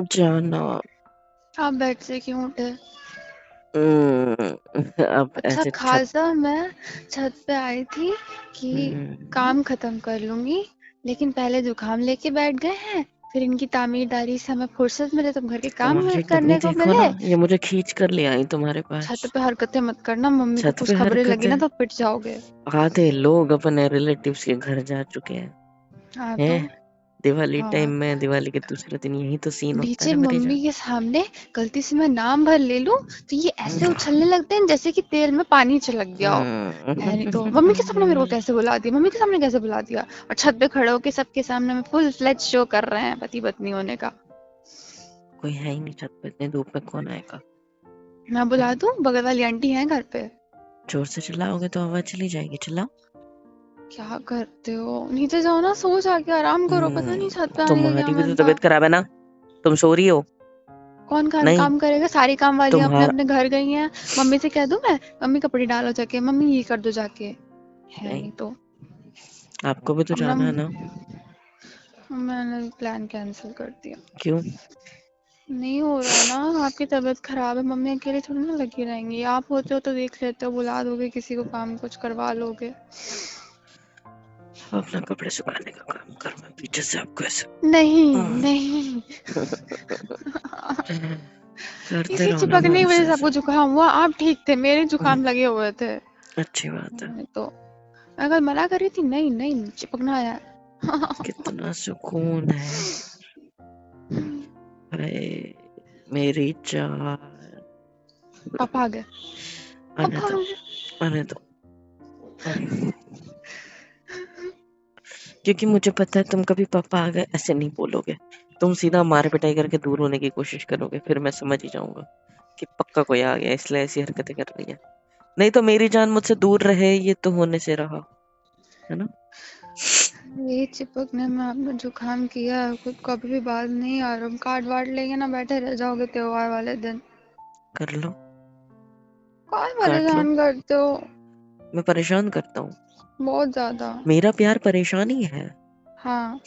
जाना। आप बेड से क्यों उठे? अब अच्छा ऐसे छत। खासा मैं छत पे आई थी कि हम्म, काम खत्म कर लूंगी, लेकिन पहले जुकाम लेके बैठ गए हैं। फिर इनकी तामीरदारी से हमें फुर्सत मिले तो घर के काम तुम्हारी टुकनी करने को देखो ना, मिले। ये मुझे खींच कर ले आई तुम्हारे छत पास। पे हरकतें मत करना, मम्मी को छत कुछ पे खबरें लगी ना हरकतें। तो पिट जाओगे। आधे लोग अपने रिलेटिव्स के घर जा चुके हैं। हाँ तो। हैं? दिवाली टाइम हाँ, में, दिवाली के दूसरे दिन यही तो सीन होता है नीचे ना मेरी मम्मी जान। के सामने गलती से मैं नाम भर ले लूं तो ये ऐसे उछलने लगते हैं जैसे कि तेल में पानी छलक गया हो। है नहीं तो मम्मी के सामने मेरे को कैसे बुला दिया, मम्मी के सामने कैसे बुला दिया, और छत पे खड़े होके सबके सामने में फुल फ्लेज शो कर रहे हैं पति पत्नी होने का। कोई है ही नहीं छत पे, इतनी धूप में कौन आएगा। मैं बुला दूं, बगल वाली आंटी है घर पे। जोर से चिल्लाओगे तो आवाज चली जाएगी, चिल्लाओ। क्या करते हो, नीचे जाओ ना, सो जाके आराम करो, पता नहीं छत पे आने का क्या तुम्हारी भी तो मन था। तबीयत खराब है ना, तुम सो रही हो। कौन नहीं, काम करेगा, सारी काम वालियां अपने तुम्हारा। अपने घर गई हैं। मम्मी से कह दूं मैं, मम्मी कपड़े डालो जाके, मम्मी ये कर दो जाके। है नहीं, नहीं तो। आपको भी तो अब ना जाना है ना। मैंने प्लान कैंसिल कर दिया। क्यों? नहीं हो रहा ना, आपकी तबीयत खराब है, मम्मी अकेले थोड़ी ना लगी रहेंगी, आप होते हो तो देख लेते हो, बुला दोगे किसी को, काम कुछ करवा लोगे। अपना कपड़े सुखाने का काम करो, मैं पीछे से आपको ऐसे नहीं नहीं। करते इसी रहो ना चिपकने की मैम वजह से से ऐसे। आपको जुकाम हुआ, आप ठीक थे, मेरे जुकाम लगे हुए थे। अच्छी बात है। नहीं तो मैं कल मना कर रही थी, नहीं नहीं चिपकना है। कितना सुकून है। हाय मेरी जान। पापा आ गए, आने पापा आ दो, गए। आने दो। क्योंकि मुझे पता है तुम कभी पापा आ गए ऐसे नहीं बोलोगे। तुम सीधा मार पिटाई करके दूर होने की कोशिश करोगे, फिर मैं समझ ही जाऊंगा कि पक्का कोई आ गया इसलिए ऐसी हरकतें कर रही है। नहीं तो मेरी जान मुझसे दूर रहे, ये तो होने से रहा, है ना। ये चिपकने में आपने जुकाम किया है, खुद कभी भी बात नहीं आ रहा, कार्ड वार्ड लेके ना बैठे रह जाओगे त्योहार वाले दिन। कर लो, कौन काट लो। परेशान करते हो? मैं परेशान करता हूँ? बहुत ज्यादा। मेरा प्यार परेशान ही है। हाँ,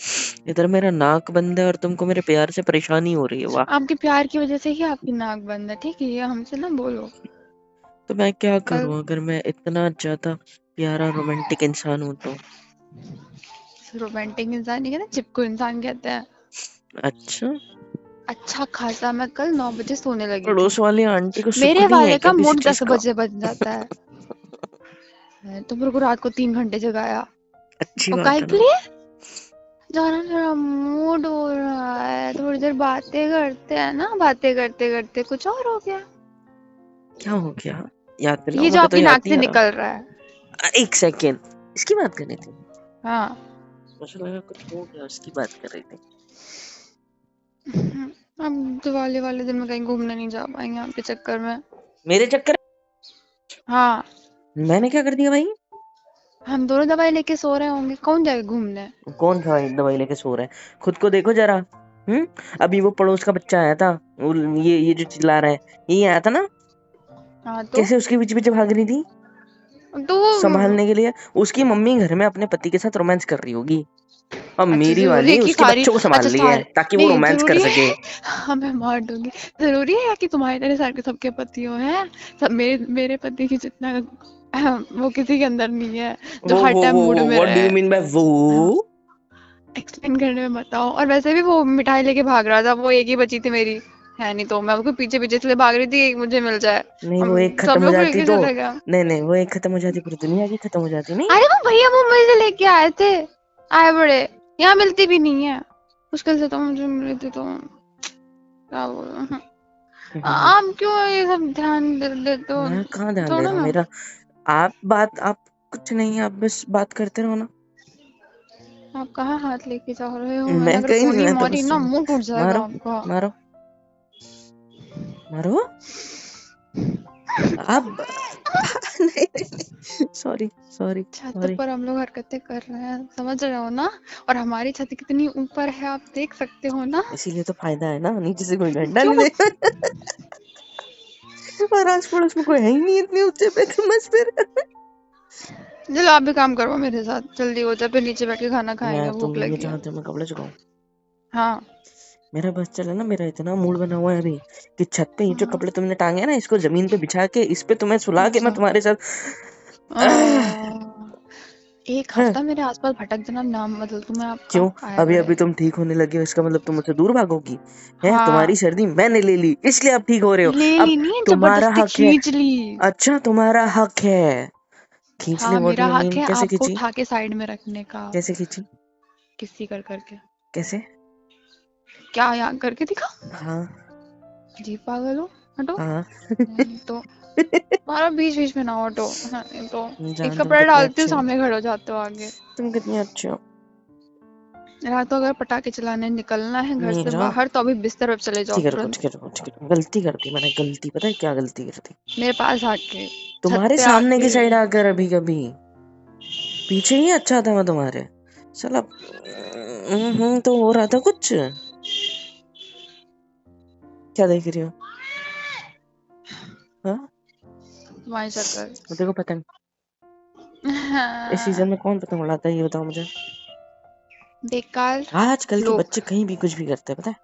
इधर मेरा नाक बंद है और तुमको मेरे प्यार से परेशानी हो रही है, वाह। आपके प्यार की वजह से ही आपकी नाक बंद है, ठीक है, ये हमसे ना बोलो। तो मैं क्या कल करूं अगर मैं इतना ज्यादा प्यारा रोमांटिक इंसान हूं तो। रोमांटिक इंसान नहीं कहते, चिपकू इंसान कहते हैं। अच्छा। अच्छा खासा मैं कल 9 बजे सोने लगी थी। पड़ोस वाली आंटी को सुख मेरे नहीं है वाले क्या का किसी मूड चीज 10 का? बजे बन जाता है तो मेरे को रात को 3 घंटे जगाया। अच्छी और बात काहे है के ना। लिए? जाना मेरा मूड हो रहा है, थोड़ी देर बातें करते हैं ना, बातें करते करते कुछ और हो गया। क्या हो गया? याद दिलाओ, ये जो मुझे तो आपकी याद नाक नहीं से आ रहा। निकल रहा है। एक सेकेंड, इसकी बात करनी थी। हाँ। मुझे लगा कुछ हो गया, उसकी बात कर रही थी। अब दिवाली वाले दिन में कहीं घूमने नहीं जा पाएंगे आपके चक्कर में। मेरे चक्कर हाँ, मैंने क्या कर दिया भाई? हम दोनों दवाई लेके सो रहे होंगे, कौन जाएगा घूमने? कौन दवाई दवाई लेके सो रहा है? खुद को देखो जरा। हम्म। अभी वो पड़ोस का बच्चा आया था, ये जो चिल्ला रहा है, यही आया था ना। हाँ कैसे उसके पीछे पीछे भाग रही थी तो वो संभालने के लिए। उसकी मम्मी घर में अपने पति के साथ रोमांस कर रही होगी, और अच्छा मेरी जरूरी है वाली कि उसके सारी, बच्चों को संभाल अच्छा रही है सारे, ताकि वो नहीं रोमांस कर जरूरी सके। है। हाँ मैं मार दूंगी। जरूरी है कि तुम्हारी तरह सारे के सबके पति हो हैं, सब मेरे मेरे पति की जितना वो किसी के अंदर नहीं है जो हर टाइम मूड वो में व्हाट डू रहे। यू मीन बाय वो? एक्सप्लेन करने में बताओ, और वैसे भी वो मिठाई लेके भाग रहा था, वो एक ही बची थी मेरी। है नहीं तो मैं उसको पीछे पीछे इसलिए भाग रही थी कि मुझे मिल जाए। नहीं, और वो एक सब खत्म हो लोग जाती लेके तो। चले गया। नहीं, वो एक खत्म हो जाती पूरी दुनिया की खत्म हो जाती नहीं। अरे वो भैया मुंबई से लेके आए थे, आए बड़े, यहाँ मिलती भी नहीं है, मुश्किल से तो मुझे मिली थी तो क्या बोलूं। आप क्यों ये सब ध्यान देते हो? मैं कहाँ ध्यान दे छोड़ो रहा हूँ ना। मेरा। आप कुछ नहीं, आप बस बात करते रहो ना। आप कहाँ हाथ लेके जा रहे हो? मैंने मैं अगर कहीं नहीं, गोली मैं तो मारी बस ना मुंह टूट जाएगा मारो, आपका। मारो, मारो। अब नहीं, सॉरी, सॉरी, छत सॉरी। पर हम लोग हरकतें कर रहे हैं, समझ रहे हो ना? और हमारी छत कितनी ऊपर है आप देख सकते हो ना? इसीलिए तो फायदा है ना, नीचे से कोई घंटा नहीं क्यों? देगा। और आस पड़ोस में कोई है ही नहीं इतनी ऊंचे पे, तो बस फिर। चलो आप भी काम करो मेरे साथ, जल्दी हो जाए, फिर नीचे बैठ के खाना खाएंगे, मैं भूख तुम ये लगी है। चाहते हो मैं कपड़े सुखाऊं? हाँ मेरा बस चला ना, मेरा इतना मूड बना हुआ है अभी कि छत पे ये जो हाँ, कपड़े तुमने टांगे हैं ना, इसको जमीन पे बिछा के इस पे तुम्हें सुला के मैं अच्छा। तुम्हारे साथ एक है। हफ्ता मेरे आसपास भटक जाना, नाम बदल दूं मैं आपका, क्यों? आया अभी बड़े। अभी तुम ठीक होने लगे हो, इसका मतलब तुम मुझसे दूर भागोगी? है, हाँ, तुम्हारी सर्दी मैंने ले ली इसलिए आप ठीक हो रहे हो। ले अब ली नहीं, तुम्हारा जबरदस्ती हक है। खींच ली। अच्छा, तुम्हारा हक है। खींच ली हाँ, बॉडी मेरा हक जमीन, है कैसे आपको खींची? उठा के साइड में रखने का। कैसे खींची? किसी कर करके। कैसे? क्या यहाँ करके दिखा? हाँ जी पागल हो, हटो। हाँ। तो मारा बीच बीच में ना हटो। हाँ, तो एक जान तुम कपड़ा कितने डालती हूँ, अच्छे हो, सामने खड़े हो जाते हो आगे। तुम कितने अच्छे हो। रात को अगर पटाखे चलाने निकलना है घर से मेरा बाहर तो अभी बिस्तर पे चले जाओ ठीक है, रुको ठीक तुरंत। है, रुको ठीक है, गलती कर दी मैंने, गलती पता है क्या गलती कर दी? मेरे पास आके, छत तुम्हारे पे सामने की आके। साइड आकर अभी कभी पीछे ही अच्छा था मैं तुम्हारे। साला तो हो रहा था कुछ। क्या देख रही हो? हाँ, तुम्हारे चक्कर। देखो पतंग। इस सीजन में कौन पतंग उड़ाता है ये बताओ मुझे। बेकार आजकल के लोग। बच्चे कहीं भी कुछ भी करते हैं पता है।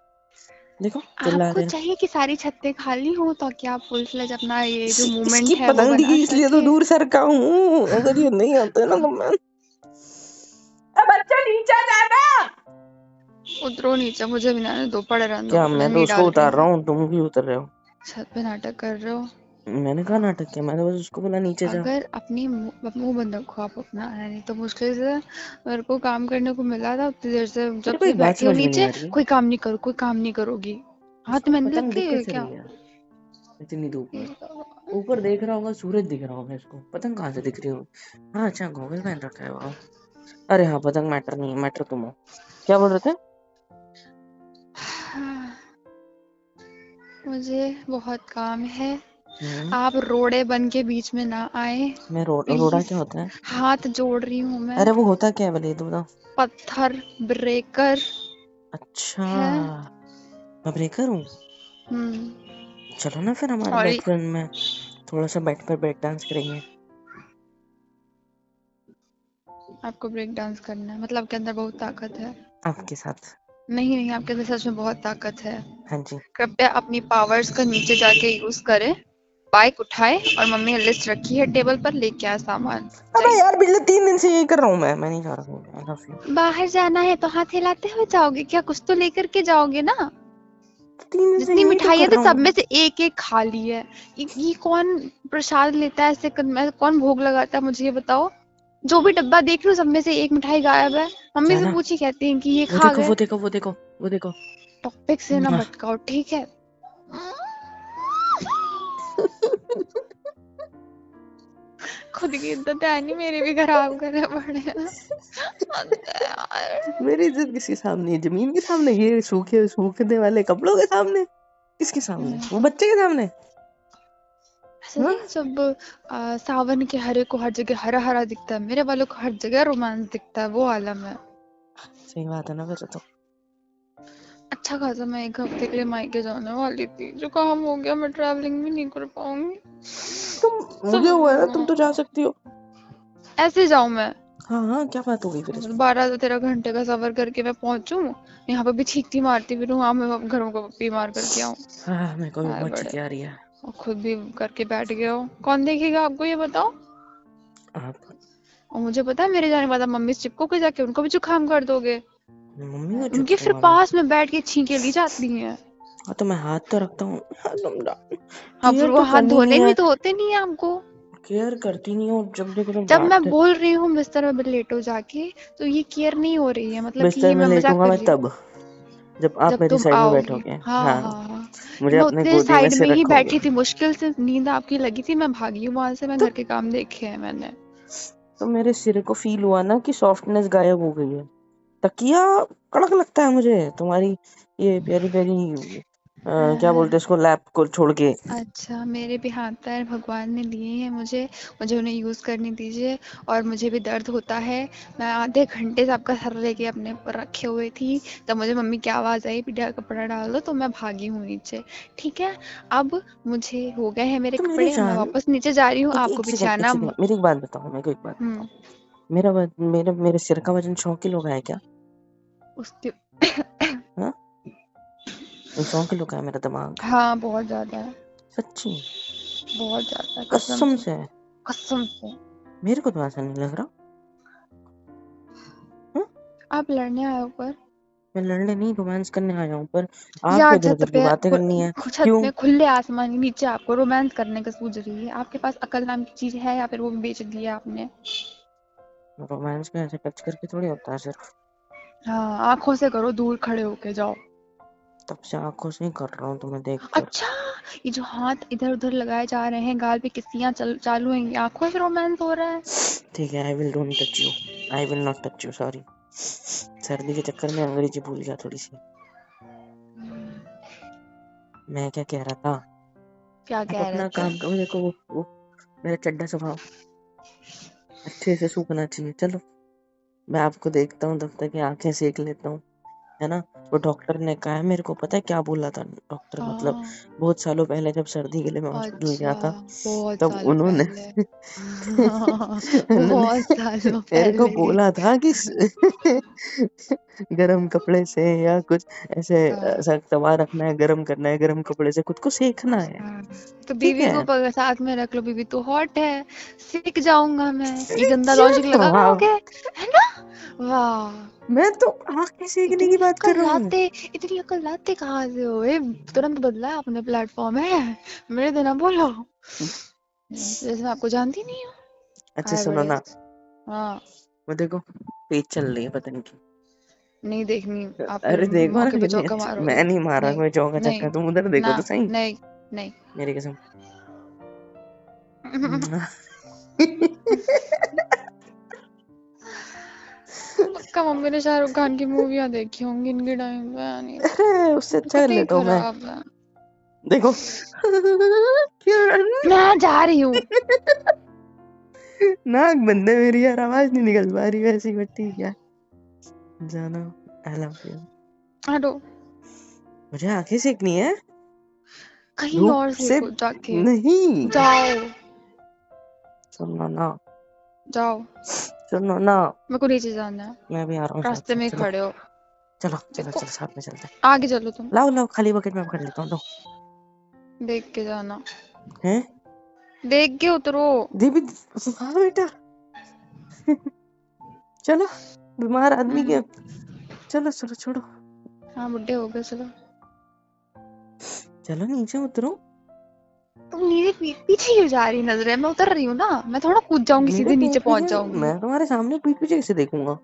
देखो चिल्ला आपको रहे हैं। चाहिए कि सारी छतें खाली हो ताकि आप फुल फ्लेज अपना ये जो इसकी मूवमेंट है वो पतंग बना दिखी इसलिए तो सके। दूर सरका हूँ, अगर ये नहीं आते ना तो मैं बच्चा नीचे जाना। उतरो नीचे, मुझे भी ना दो, पड़े रहने दो क्या, कपड़े, मैं तो नहीं उसको डाल रही उतार रहा हूँ। हूँ, तुम भी उतर रहे हो। छत पे नाटक कर रहे हो। मैंने कहा नाटक किया, मैंने बस उसको बोला नीचे जा। अगर अपनी मुंह बंद रखो आप अपना, नहीं तो मुश्किल से मेरे को काम करने को मिला था उतनी देर से, तेरे जब को से एक बात बैठी हो समझ में नहीं नीचे। आ रही है, कोई काम नहीं करो, कोई काम नहीं करोगी। हाथ उसको मेहंदी लग पतंग दिख गई है कैसे क्या? रही है इतनी धूप में? ऊपर देख रहा होगा, सूरज दिख रहा होगा, इसको पतंग कहाँ से दिख रही हो? हाँ अच्छा, गॉगल पहन रखा है वो। अरे हाँ, पतंग मैटर नहीं है, मैटर तुम हो। क्या बोल रहे थे? मुझे बहुत काम है। हम्म। आप रोड़े बन के बीच में ना आए मैं रोड़ा प्लीज। क्या होता है? हाथ जोड़ रही हूँ मैं। अरे वो होता क्या है भले ये तो बताओ। पत्थर ब्रेकर अच्छा, है। मैं ब्रेकर हूँ। हम्म। चलो ना फिर हमारे और बेड में थोड़ा सा बेड पर ब्रेक डांस करेंगे। आपको ब्रेक डांस करना है मतलब आपके अंदर बहुत ताकत है? आपके साथ। नहीं नहीं, आपके अंदर सच में बहुत ताकत है। हाँ जी। कृपया अपनी पावर्स का नीचे जाके यूज करें। बाइक उठाए और मम्मी ने लिस्ट रखी है टेबल पर, लेके आए सामान। अबे जाइए। यार, पिछले 3 दिन से यही कर रहा हूँ मैं नहीं जा रहा हूँ, आई लव यू। बाहर जाना है तो हाथ हिलाते हुए जाओगे क्या? कुछ तो लेकर के जाओगे ना। 3 दिन से जितनी यही तो मिठाइयाँ कर तो रहा सब हूँ। में से एक एक खा ली है। ये कौन प्रसाद लेता है ऐसे कौन भोग लगाता है, मुझे ये बताओ। जो भी डब्बा देख रही हूँ सब में से एक मिठाई गायब है। मम्मी से जाना, पूछी, कहती हैं कि ये वो खा देखो गए। वो देखो वो देखो वो देखो। टॉपिक से ना भटकाओ, ठीक है? खुद की इज्जत है नहीं, मेरी भी खराब करे पड़े ना। यार। मेरी इज्जत किसके सामने है? जमीन के सामने? ये सूखने वाले कपड़ों के सामने? किसके सामने? वो बच्चे के सामने? ऐसा हाँ, नहीं, जब सावन के हरे को हर जगह हरा हरा दिखता है, मेरे वालों को हर जगह रोमांस दिखता है, वो आलम है। सही बात है ना फिर तो। अच्छा खासा मैं एक हफ्ते के लिए मायके जाने वाली थी, जो काम हो गया, मैं ट्रैवलिंग भी नहीं कर पाऊंगी। तुम, मुझे हुआ है ना, तुम तो जा सब सकती हो। ऐसे जाऊं मैं? हाँ हाँ, क्या बात हो गई फिर इसमें? 12 से 13 घंटे का सफर करके मैं पहुंचूं, यहाँ पे भी चीखती मारती फिरूं, वहां मैं घरों को पप्पी मार करके आऊं। हाँ, मेरे को भी आए बहुत बड़े, छुट्टी आ रही है। और खुद भी करके बैठ गए हो। कौन देखेगा आपको, ये बताओ। आप। और मुझे पता है मेरे जाने के बाद आप मम्मी से चिपको के जाके उनको भी जुकाम कर दोगे। मम्मी को उनके फिर चिपकूंगा मैं? पास में बैठ के छींके ली जाती हैं। हाँ तो मैं हाथ तो रखता हूँ। हाँ, तुम हाँ, फिर केयर वो तो हाथ करनी नहीं धोने भी है। तो होते नहीं है आपको। केयर करती नहीं हो, जब देखो तुम जब मैं डांटते। बोल रही हूँ बिस्तर में लेटो जाके, तो ये केयर नहीं हो रही है, मतलब कि बिस्तर ये में मैं मजाक लेटूंगा कर मैं रही हूँ। तब, जब आप जब मेरी तुम साइड में आओगी, बैठोगे। हाँ हाँ, हाँ हाँ। मुझे मैं अपने उतने गोदी में साइड में सिर ही रखोगे। बैठी थी, मुश्किल से नींद आपकी लगी थी, मैं भागी हूँ वहां से, मैं तो घर के काम देखे हैं मैंने। तो मेरे सिर को फील हुआ ना कि सॉफ्टनेस गायब हो गई है। तकिया कड़क लगता है मुझे तुम्हारी ये प्यारी प्यारी क्या बोलते हैं इसको, लैप को छोड़ के। अच्छा, मेरे भी हाथ पैर भगवान ने दिए हैं मुझे, मुझे उन्हें यूज़ करने दीजिए। और मुझे भी दर्द होता है। मैं आधे घंटे से आपका सर लेके अपने ऊपर रखे हुए थी, तब मुझे मम्मी की आवाज़ आई, पीढ़ा कपड़ा डाल दो, तो मैं भागी हूँ नीचे। ठीक है, अब मुझे हो गए हैं मेरे तो मेरी कपड़े, मैं जान, वापस नीचे जा रही हूँ, एक आपको एक भी सेकंड एक जाना। सेकंड, मेरी एक बात बताओ, मेरे को एक बात बताओ। हम्म। मेरे मेरे सिर का वजन 100 किलो का है क्या? उसके हाँ 100 किलो का है मेरा दिमाग। हाँ बहुत ज्यादा है, सच्ची बहुत ज्यादा है, कसम से। कसम से। मेरे को तो ऐसा नहीं लग रहा। हाँ? आप लड़ने आए हो पर मैं लड़ने नहीं रोमांस करने आया हूँ, पर या आपको इधर छत उधर की पे बातें करनी है। छत क्यों? पे खुले आसमान के नीचे आपको रोमांस करने का सूझ रही है? आपके पास अकल नाम की चीज है या फिर वो भी बेच दिया आपने? रोमांस में ऐसे टच करके थोड़ी होता है सिर्फ। हाँ आंखों से करो, दूर खड़े होके जाओ। तब से आंखों से ही कर रहा हूँ तुम्हें देख कर। अच्छा, ये जो हाथ इधर उधर लगाए जा रहे हैं, गाल पे किस्सियां चालू हैं, ये आंखों से रोमांस हो रहा है? ठीक है, I will don't touch you, I will not touch you, sorry. सर्दी के चक्कर में अंग्रेजी भूल गया थोड़ी सी। मैं क्या कह रहा था? क्या आप कह रहे अपना थे? काम करो। देखो वो मेरा चड्डा सुखाओ, अच्छे से सूखना चाहिए। चलो मैं आपको देखता हूँ, तब तक की आंखें सेक लेता हूँ, है ना। वो डॉक्टर ने कहा है, मेरे को पता है क्या बोला था डॉक्टर, मतलब हाँ, बहुत सालों पहले जब सर्दी के लिए मैं हॉस्पिटल अच्छा, गया था, बहुत तब सालों उन्होंने पहले। उन्होंने बहुत सालों मेरे को पहले। बोला था कि गरम कपड़े से या कुछ ऐसे हाँ, ऐसा तवा रखना है, गरम करना है, गरम कपड़े से खुद को सेकना है। हाँ। तो ठीक बीवी है, को साथ में रख लो, बीवी तो हॉट है, सीख जाऊंगा मैं। ये गंदा लॉजिक क्या वाह, लगाओगे, है ना? वाह, मैं तो आंखें सेकने की बात कर रहा हूँ। इतनी अकल लाते कहाँ से हो? ये तुरंत बदला है आपने प्लेटफॉर्म है, मेरे देना बोलो। जैसे मैं आपको जानती नहीं हूँ। अच्छा हाय सुनो बड़े। ना, हाँ, वो देखो पेज चल रही है पता नहीं क्यों। नहीं देखनी, आप फिर अरे देखो ना, मौके पे कितनी चौका अच्छी। मारोगे। मैं नहीं मारा, नहीं, मैं चौका नहीं, चक्का, तुम उधर देखो ना, तो सही। नहीं, नहीं। मेरी कसम। पक्का मम्मी ने शाहरुख खान की मूवियाँ देखी होंगी इनके टाइम पे, नहीं तो अरे उससे अच्छा कर कितनी लेता हूँ मैं। खराब है। देखो मैं जा रही हूँ। नाक बंद है मेरी यार, आवाज नहीं निकल पा रही वैसी, बट ठीक है। जाना, आई लव यू। हटो, मुझे आंखें सेकनी है, कहीं धूप और से देखो जाके। नहीं। जाओ, सुनो ना, जाओ। सुनो ना, मेरे को नीचे जाना है, मैं भी आ रहा हूँ साथ रास्ते साथ। में चलो खड़े हो। चलो चलो देखो, चलो, साथ में चलते हैं। आगे चलो तुम, लाओ लाओ, खाली बकेट में पकड़ लेता हूँ, लो। देख के जाना, हैं? देख के उतरो। दीदी, हाँ बेटा। चलो, बीमार आदमी के, चलो चलो छोड़ो। हाँ बुड्ढे हो गए, चलो। चलो नीचे उतरो। तुम मेरे पीछे क्यों जा रही नजरें? मैं उतर रही हूँ ना, मैं थोड़ा कूद जाऊंगी, मेरे सीधे नीचे पीठ पहुंच पीछे, जाऊंगी। मैं तुम्हारे सामने पीठ पीछे कैसे देखूंगा?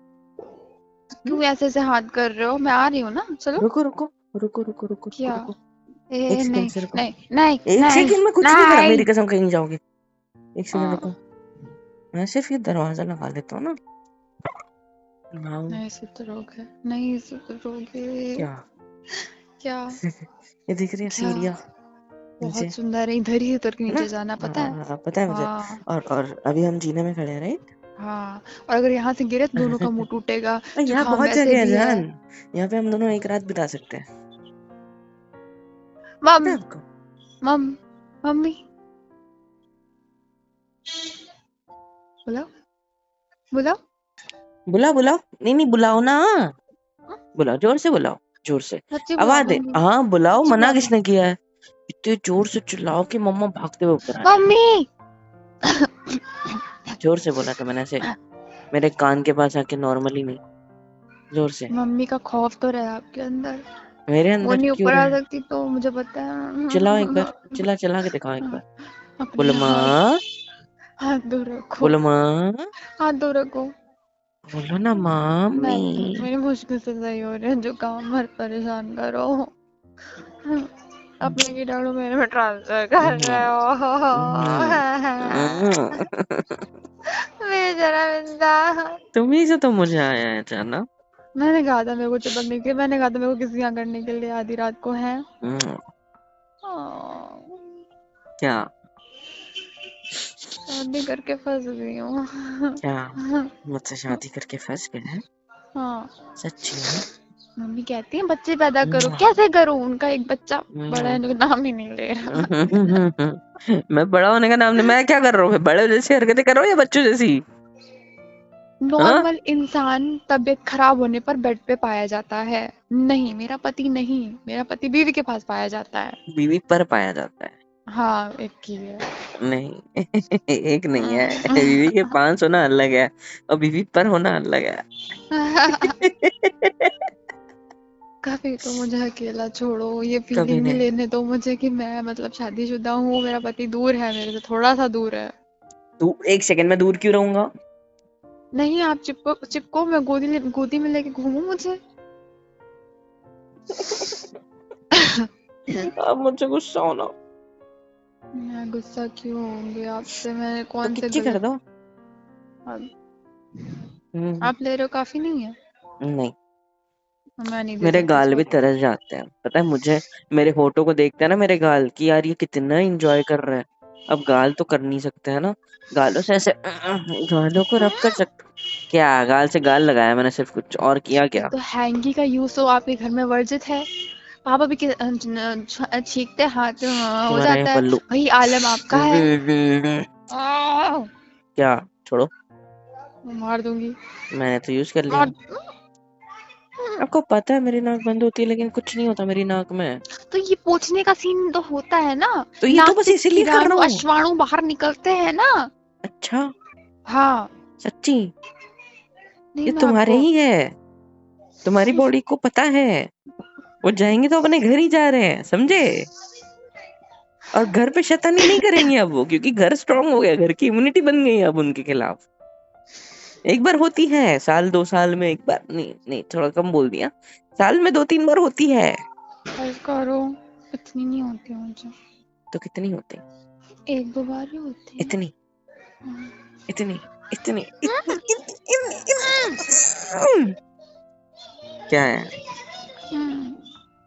क्यों ऐसे ऐसे हाथ कर रहे हो? मैं आ रही हूँ ना, चलो। रुको रुको रुको रुको रुको रुको क्या? रुको, एक ए सेकंड नहीं, से रुको। नहीं, नहीं, एक नहीं, सेकंड में कुछ नहीं करा, मेरी नहीं। कसम कहीं नहीं जाओगे। एक सेकंड हाँ, रुको, मैं सिर्फ ये दरवाजा लगा लेता हूँ ना। नाउ नहीं सुधरोगे, नहीं सुधरोगे। क्या? क्या? ये दिख रही है क्या? सीढ़ियाँ नीचे, बहुत सुंदर है, इधर ही उतर के है ना? नीचे जाना, पता है? हाँ पता है मुझे। हाँ, और अभी हम जीने में खड़े हैं, राइट? हाँ। और अगर यहाँ से गिरे तो दोनों का मुंह टूटेगा। यहाँ जुकाम बहुत वैसे जगह है भी है। जान, यहाँ पे हम दोनों एक रात बिता सकते हैं। मम, पता है आपको? मम, मम्मी, बुलाओ, बुलाओ। बुलाओ बुलाओ, नहीं नहीं बुलाओ ना, बुलाओ, जोर से बुलाओ, जोर से सच्ची बुला आवाज दे। दूंगी, हाँ बुलाओ, सच्ची मना बुला किसने दूंगी। किया है? इतने जोर से चिल्लाओ कि मम्मा भागते हुए ऊपर आए। मम्मी। जोर से बोला था मैंने, ऐसे मेरे कान के पास आके, नॉर्मली नहीं, जोर से। मम्मी का खौफ तो रहा आपके अंदर, मेरे वो अंदर नहीं क्यों ऊपर आ रहे? सकती तो मुझे पता चिल्लाओ एक बार, है। चिल्ला के दिखाओ एक बार। अपने बोलो माँ, हाथ दूर रखो, बोलो माँ, हाथ दूर रखो। बोलो ना मामी। नहीं, मेरी मुश्किल से सही हो रहे हैं, जो काम हर परेशान करो। अपने कीटाणु मेरे में ट्रांसफर कर रहे हो। बेचारा बंदा। तुम्ही से तो मुझे आया है जाना। मैंने कहा था मेरे को चिपकने के, मैंने कहा था मेरे को किसियां करने के लिए आधी रात को है। क्या? शादी करके फंस गई हूँ। क्या मुझसे शादी करके फंस गए हैं? हाँ, सच्ची में? मम्मी कहती है बच्चे पैदा करो, कैसे करूँ? उनका एक बच्चा बड़ा है, नाम ही नहीं ले रहा। मैं बड़ा होने का नाम नहीं, मैं क्या कर रहा हूँ? बड़े जैसी हरकतें कर रहा हूँ या बच्चों जैसी? हाँ नॉर्मल इंसान तबीयत खराब होने पर बेड पे पाया जाता है। नहीं, मेरा पति नहीं, मेरा पति बीवी के पास पाया जाता है। बीवी पर पाया जाता है। हाँ, एक ही है। नहीं एक नहीं है, बीवी के पास होना अलग है और बीवी पर होना अलग है। कभी तो मुझे अकेला छोड़ो, ये कभी फीलिंग भी नहीं। लेने दो मुझे कि मैं मतलब शादीशुदा हूँ, मेरा पति दूर है, मेरे से थोड़ा सा दूर है। तू एक सेकंड में दूर क्यों रहूंगा? नहीं, आप चिपको चिपको, मैं गोदी में लेके घूमू मुझे। आप मुझसे गुस्सा होना मैं गुस्सा क्यों होंगी आपसे? मैंने तो कौन से किच्ची कर गलत दो। आप, हम्म, आप ले रहे हो? काफी नहीं है? नहीं, मैं नहीं दे मेरे सकती गाल इसका भी तो। तरस जाते हैं, पता है मुझे। मेरे होठों को देखता है ना मेरे गाल की, यार ये कितना एंजॉय कर रहा है। अब गाल तो कर नहीं सकते है ना, गालों से ऐसे गालों को रब कर सकते। क्या गाल से गाल लगाया मैंने, सिर्फ कुछ और किया एक क्या? तो हैंगी का यूज तो आपके घर में वर्जित है। पापा भी छींकते हाथ हो तुम्हारा ये जाता है। पल्लू। वही आलम आपका है। आह! क्या? छोड़ो, मैं मार दूंगी। मैंने तो यूज कर लिया। मार। आपको पता है मेरी नाक बंद होती है लेकिन कुछ नहीं होता मेरी नाक में। तो ये पोंछने का सीन तो होता है ना। तो ये तो नाक बस से इसीलिए कर कीटाणु रहा हूँ। अश्वाणु बाहर निकलते हैं ना। अच्छा, हाँ। सच्ची? नहीं, ये मैं तुम्हारे आपको ही है, तुम्हारी बॉडी को पता है। वो जाएंगे तो अपने घर ही जा रहे हैं, समझे? और घर पे शैतानी नहीं करेंगे अब वो, क्योंकि घर स्ट्रांग हो गया, घर की इम्यूनिटी बन गई है अब उनके खिलाफ। एक बार होती है, साल 2 साल में एक बार, नहीं नहीं थोड़ा कम बोल दिया, साल में 2-3 बार होती है। बस करो। इतनी नहीं होती मुझे। तो कितनी होती? एक दो बार ही होती है। इतनी हाँ। इतनी इतनी इतनी इतनी इतनी। क्या है? हम्म,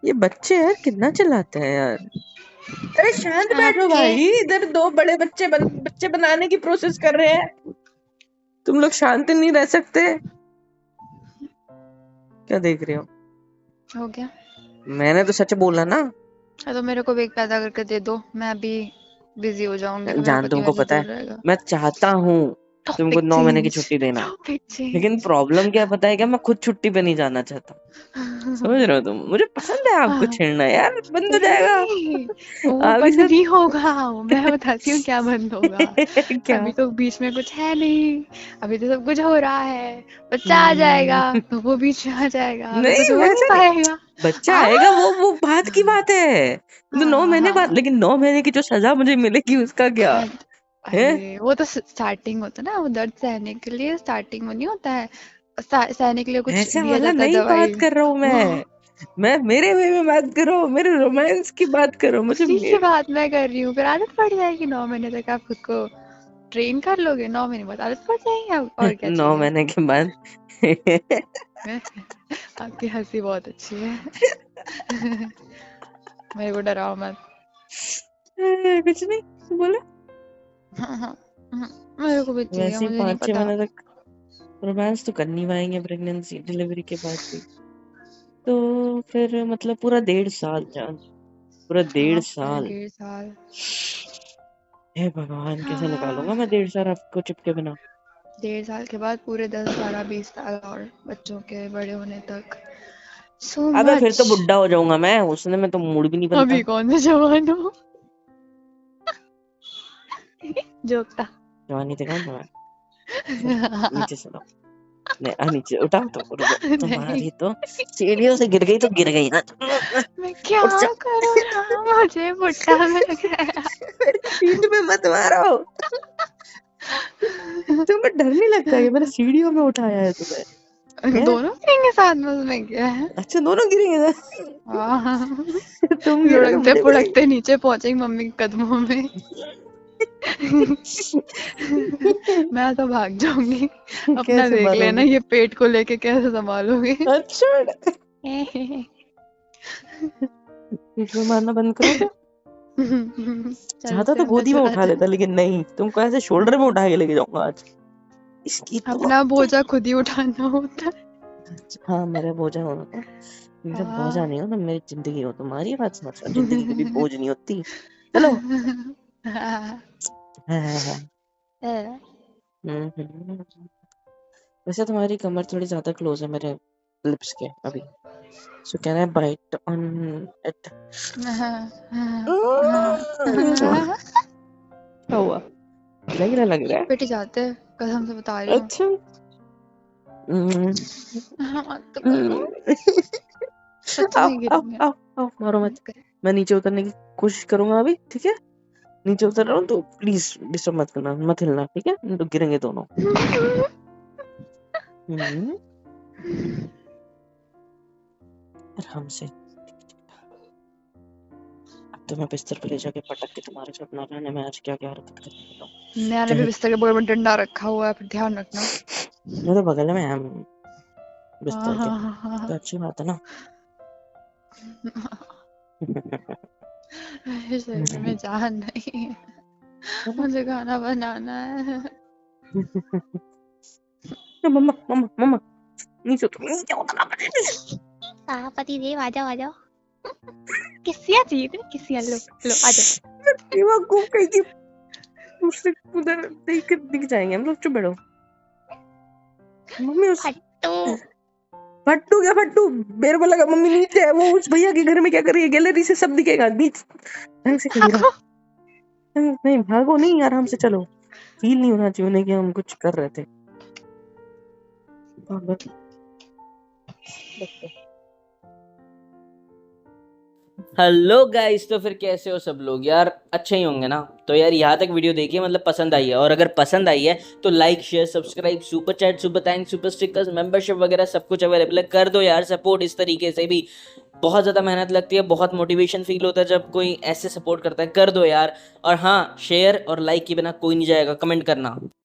ये बच्चे यार कितना चिल्लाते हैं यार। अरे शांत बैठो आपके भाई, इधर दो बड़े बच्चे बनाने की प्रोसेस कर रहे हैं, तुम लोग शांत नहीं रह सकते? क्या देख रहे हो? हो गया। मैंने तो सच बोला ना। हाँ, तो मेरे को भी एक पैदा करके दे दो, मैं अभी बिजी हो जाऊंगी तो मेरा जान पति तुमको मेरे से पता दूर है, रहेगा। मैं चाहता हूँ तुमको टॉपिक 9 महीने की चेंज। छुट्टी देना, टॉपिक लेकिन चेंज। प्रॉब्लम क्या है पता है क्या? मैं खुद छुट्टी पे नहीं जाना चाहता। समझ रहे हो तुम? मुझे पसंद है आपको हाँ, छेड़ना, यार बंद हो जाएगा। नहीं, वो आप ही बंद साथ नहीं होगा। मैं बताती हूँ क्या बंद होगा। क्या? अभी तो बीच में कुछ है नहीं। अभी तो सब कुछ हो रहा है। बच्चा आ जाएगा हम्म, तो वो बीच में आ जाएगा, अभी कुछ नहीं हो नहीं वैसा नहीं, पाएगा। बच्चा हाँ, आएगा वो बात की बात है। तो 9 महीने बाद, हाँ, लेकिन 9 महीने की जो सजा मुझे मिलेगी उसका क्या हाँ। है? अरे वो तो स्टार्टिंग होता है ना, वो दर्द सहने के लिए स्टार्टिंग में नहीं होता है। सहने के लिए कुछ ऐसे दिया वाला जाता है नहीं दवाई। बात कर रहा हूँ मैं मेरे वे में बात करो, मेरे रोमांस की बात करो, मुझे उसी की बात मैं कर रही हूँ। फिर आदत पड़ जाएगी 9 महीने तक, आप खुद को ट्रेन कर लोगे। 9 महीने बाद आदत पड़ जाएगी, अब और क्या चाहिए। 9 महीने के बाद आपकी हंसी बहुत अच्छी है। मेरे को डराओ मत। कुछ नहीं बोला। हाँ, हाँ, हाँ, मेरे को भी चाहिए, वैसे ही मुझे नहीं 5-6 पता। महीने तक रोमांस तो कर नहीं पाएंगे प्रेगनेंसी डिलीवरी के बाद भी। तो फिर मतलब पूरा 1.5 साल जान, पूरा डेढ़ हाँ, पूरे साल 1.5 साल। हे भगवान, कैसे निकालूंगा हाँ, मैं 1.5 साल आपको चिपके बिना? 1.5 साल के बाद पूरे 10, 12, 20 साल और बच्चों के बड़े होने तक। सो अबे फिर मच। तो बुड्ढा हो जाऊंगा मैं, उसने में तो मूड भी नहीं अभी बनता। कौन से जवान हो। जोक था। जवानी दिखाऊं तुम्हें? चलो नीचे चलो। नहीं नीचे उठाओ, तो रुको, नहीं, तुम्हारी तो सीढ़ियों से गिर गई तो गिर गई ना। मैं क्या उठ जा। करूँ यार, मुझे बुढ़ा मिल गया। मेरी पीठ पे मत मारो। तुम्हें डर नहीं लगता कि मैंने सीढ़ियों में उठाया है तुम्हें? हैं? दोनों गिरेंगे साथ में, उसमें क्या है। अच्छा दोनों गिरेंगे ना? हाँ। तुम गिरोगे लुढ़कते मुझे भी। पुढ़कते नीचे पहुंचेंगे मम्मी के कदमों में। मैं तो भाग जाऊंगी। अपना कैसे देख लेना, मारोगे? ये पेट को लेके कैसे संभालोगे। अच्छा, पीठ में मारना बंद करो। चाहता ऐसे तो अंदर गोदी में चला उठा जा। लेता, लेकिन नहीं, तुमको ऐसे शोल्डर में उठा के लेके जाऊंगा आज। इसकी तो अपना बोझा खुद ही उठाना होता है। हाँ, मेरा बोझा हो ना, मेरा बोझा हाँ। नहीं हो, तुम मेरी जिंदगी हो, तुम्हारी बात समझ, जिंदगी कभी बोझ नहीं होती। चलो। हाँ। हाँ हाँ हाँ। हाँ। हम्म। वैसे तुम्हारी कमर थोड़ी ज्यादा क्लोज है मेरे लिप्स के अभी, so can I bite on it? क्या हुआ? लग रहा है? पिट जाते हैं, कसम से बता रही हूँ। अच्छा। हाँ तो करो, सच में गिरेंगे। आओ मारो मत। मैं नीचे उतरने की कोशिश करूंगा अभी, ठीक है? नीचे उतर रहा हूँ तो प्लीज डिस्टर्ब मत करना, मत हिलना, ठीक है? तो गिरेंगे दोनों। आराम से। अब तो मैं बिस्तर पे ले जाके पटक के तुम्हारे साथ ना रहने में आज क्या क्या हरकत करने वाला हूँ। मैंने भी बिस्तर के बगल में डंडा रखा हुआ है, फिर ध्यान रखना। मैं तो बगल में है बिस्तर के, तो अच्छी बात है ना। शरीर में जान नहीं है, मुझे खाना बनाना है। मम्मा मम्मा मम्मा नीचे उतर। पति देव आ जाओ। किसिया चाहिए थे, किसिया लो आ जाओ। दूसरे उधर देख दिख जाएंगे हम लोग, चुप बैठो। मम्मी उस फट्टू क्या फट्टू? मेरे को लगा मम्मी नीचे है, वो उस भैया के घर में क्या कर रही है, गैलरी से सब दिखेगा। बीच ढंग से खड़ी रहो। नहीं भागो नहीं, आराम से चलो। फील नहीं होना चाहिए उन्हें कि हम कुछ कर रहे थे। हेलो गाइस, तो फिर कैसे हो सब लोग यार? अच्छे ही होंगे ना? तो यार यहाँ तक वीडियो देखिए, मतलब पसंद आई है, और अगर पसंद आई है तो like share subscribe super chat super thanks super stickers membership वगैरह सब कुछ अवेलेबल है, कर दो यार सपोर्ट। इस तरीके से भी बहुत ज़्यादा मेहनत लगती है, बहुत मोटिवेशन फील होता है जब कोई ऐसे सपोर्ट करता है, कर दो यार। और हाँ, शेयर और लाइक के बिना कोई नहीं जाएगा, कमेंट करना।